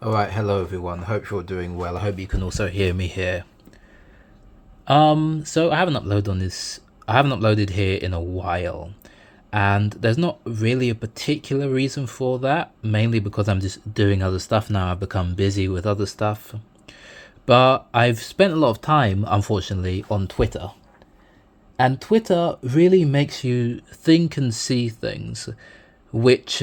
Alright, hello everyone. Hope you're doing well. I hope you can also hear me here. So I haven't uploaded here in a while. And there's not really a particular reason for that, mainly because I'm just doing other stuff now. I've become busy with other stuff. But I've spent a lot of time, unfortunately, on Twitter. And Twitter really makes you think and see things which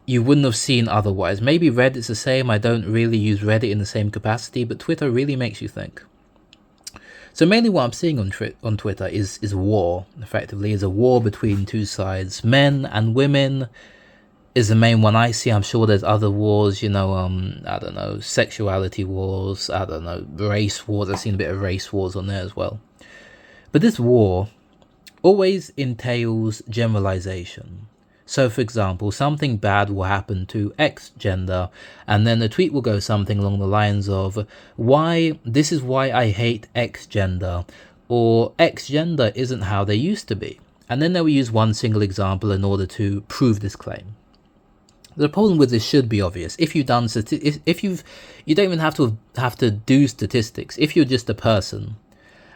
you wouldn't have seen otherwise. Maybe Reddit's the same. I don't really use Reddit in the same capacity, but Twitter really makes you think. So mainly what I'm seeing on Twitter is war. Effectively, is a war between two sides. Men and women is the main one I see. I'm sure there's other wars. I don't know, sexuality wars. I don't know, race wars. I've seen a bit of race wars on there as well. But this war always entails generalization. So, for example, something bad will happen to X gender, and then the tweet will go something along the lines of, this is why I hate X gender, or X gender isn't how they used to be. And then they will use one single example in order to prove this claim. The problem with this should be obvious. If you've done, you don't even have to do statistics. If you're just a person,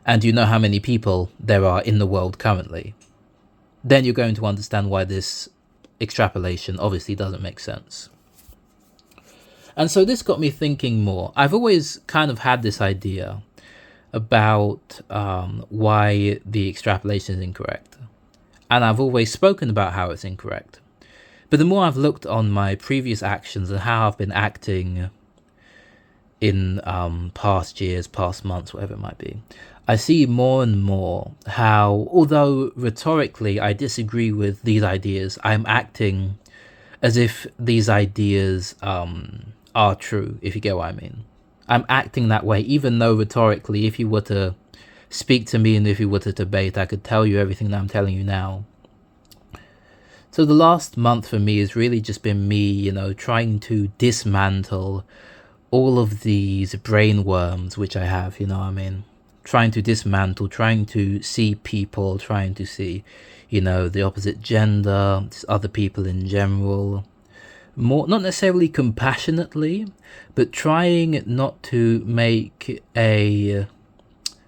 and you know how many people there are in the world currently, then you're going to understand why this extrapolation obviously doesn't make sense. And so this got me thinking more. I've always kind of had this idea about why the extrapolation is incorrect. And I've always spoken about how it's incorrect. But the more I've looked on my previous actions and how I've been acting in past years, past months, whatever it might be, I see more and more how, although rhetorically I disagree with these ideas, I'm acting as if these ideas are true, if you get what I mean. I'm acting that way, even though rhetorically, if you were to speak to me and if you were to debate, I could tell you everything that I'm telling you now. So the last month for me has really just been me, trying to dismantle all of these brain worms which I have, trying to dismantle, trying to see people, trying to see, the opposite gender, other people in general, more, not necessarily compassionately, but trying not to make an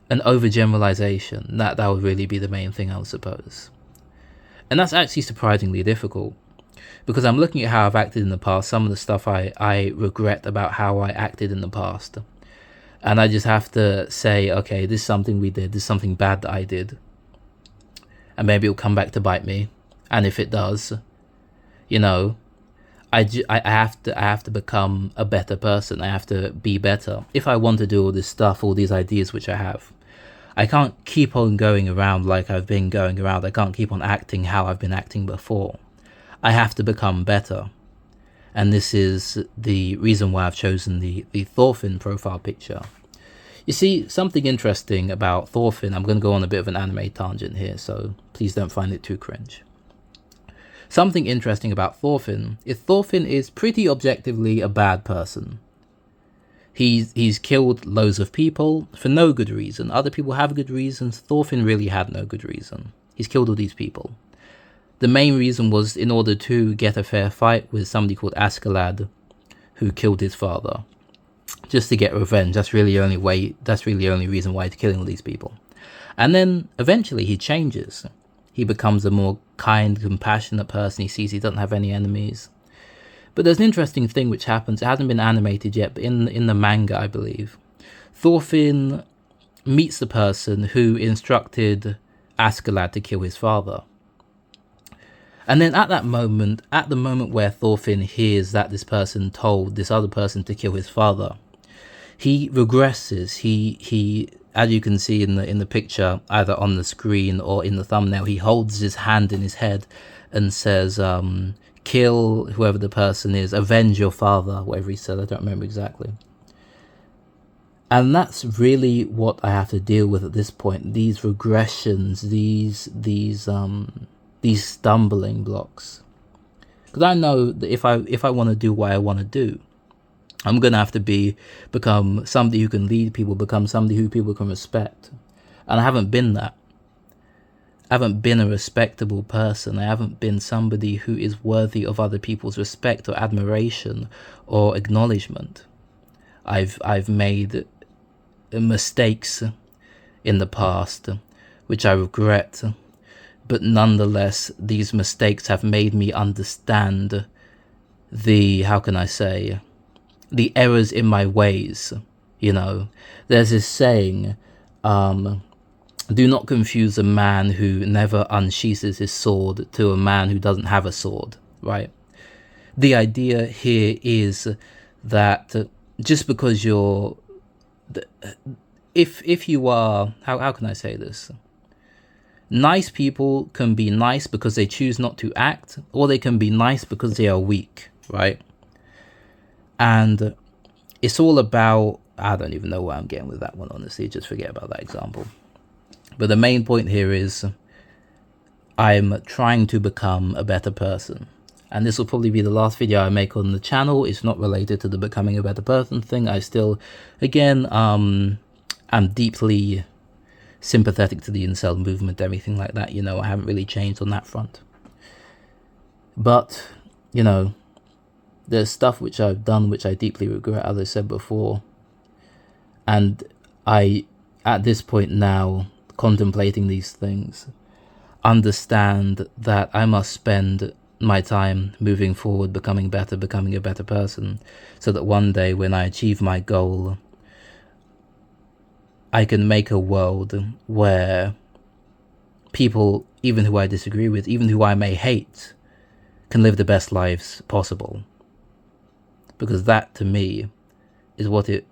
overgeneralization. That would really be the main thing, I would suppose. And that's actually surprisingly difficult, because I'm looking at how I've acted in the past, some of the stuff I regret about how I acted in the past. And I just have to say, okay, this is something we did, this is something bad that I did. And maybe it'll come back to bite me. And if it does, I have to become a better person. I have to be better. If I want to do all this stuff, all these ideas which I have, I can't keep on going around like I've been going around. I can't keep on acting how I've been acting before. I have to become better. And this is the reason why I've chosen the Thorfinn profile picture. You see, something interesting about Thorfinn, I'm going to go on a bit of an anime tangent here, so please don't find it too cringe. Something interesting about Thorfinn is pretty objectively a bad person. He's killed loads of people for no good reason. Other people have good reasons. Thorfinn really had no good reason. He's killed all these people. The main reason was in order to get a fair fight with somebody called Askeladd, who killed his father, just to get revenge. That's really the only reason why he's killing all these people. And then eventually he changes. He becomes a more kind, compassionate person. He sees he doesn't have any enemies. But there's an interesting thing which happens. It hasn't been animated yet, but in the manga, I believe, Thorfinn meets the person who instructed Askeladd to kill his father. And then at the moment where Thorfinn hears that this person told this other person to kill his father, he regresses. He as you can see in the picture, either on the screen or in the thumbnail, he holds his hand in his head and says, kill whoever the person is, avenge your father, whatever he said, I don't remember exactly. And that's really what I have to deal with at this point, these regressions, these stumbling blocks. Because I know that if I want to do what I want to do, I'm going to have to become somebody who can lead people, become somebody who people can respect. And I haven't been that. I haven't been a respectable person. I haven't been somebody who is worthy of other people's respect or admiration or acknowledgement. I've made mistakes in the past, which I regret, but nonetheless, these mistakes have made me understand the, how can I say, the errors in my ways. You know, there's this saying, do not confuse a man who never unsheathes his sword to a man who doesn't have a sword, right? The idea here is that just because you're, if you are, how can I say this? Nice people can be nice because they choose not to act, or they can be nice because they are weak, right? And it's all about, I don't even know where I'm getting with that one, honestly, just forget about that example. But the main point here is I'm trying to become a better person. And this will probably be the last video I make on the channel. It's not related to the becoming a better person thing. I still, again, I'm deeply sympathetic to the incel movement, everything like that. You know, I haven't really changed on that front. But, you know, there's stuff which I've done which I deeply regret, as I said before. And I, at this point now, contemplating these things, understand that I must spend my time moving forward, becoming better, becoming a better person, so that one day when I achieve my goal, I can make a world where people, even who I disagree with, even who I may hate, can live the best lives possible. Because that, to me, is what it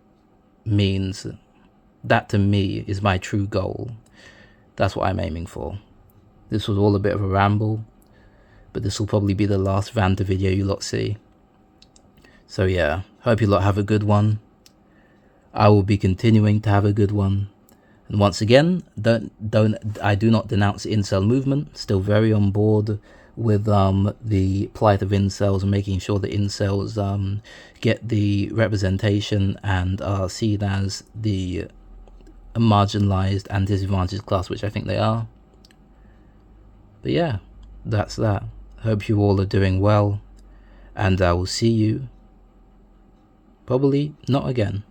means. That, to me, is my true goal. That's what I'm aiming for. This was all a bit of a ramble, but this will probably be the last random video you lot see. So yeah, hope you lot have a good one. I will be continuing to have a good one. And once again, I do not denounce the incel movement. Still very on board with the plight of incels and making sure that incels get the representation and are seen as the marginalized and disadvantaged class, which I think they are. But yeah, that's that. Hope you all are doing well, and I will see you probably not again.